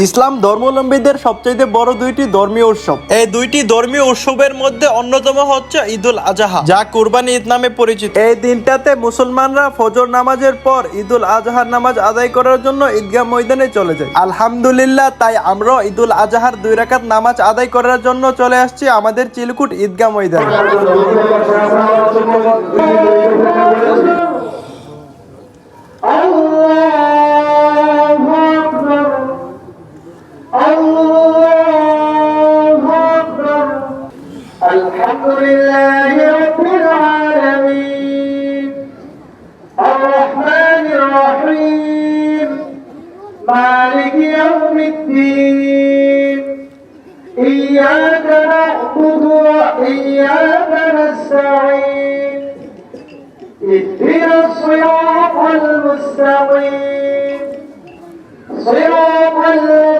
ইসলাম ধর্মাবলম্বীদের সবচেয়ে বড় দুইটি ধর্মীয় উৎসব। এই দুইটি ধর্মীয় উৎসবের মধ্যে অন্যতম হচ্ছে ঈদুল আজহা, যা কুরবানি ঈদ নামে পরিচিত। এই দিনটাতে মুসলমানরা ফজর নামাজের পর ঈদুল আজহার নামাজ আদায় করার জন্য ঈদগাহ ময়দানে চলে যায়। আলহামদুলিল্লাহ, তাই আমরা ঈদুল আজহার 2 রাকাত নামাজ আদায় করার জন্য চলে আসছি আমাদের চিলকুট ঈদগাহ ময়দানে। الحمد لله رب العالمين الرحمن الرحيم مالك يوم الدين إياك نعبد وإياك نستعين اهدنا الصراط المستقيم صراط الذين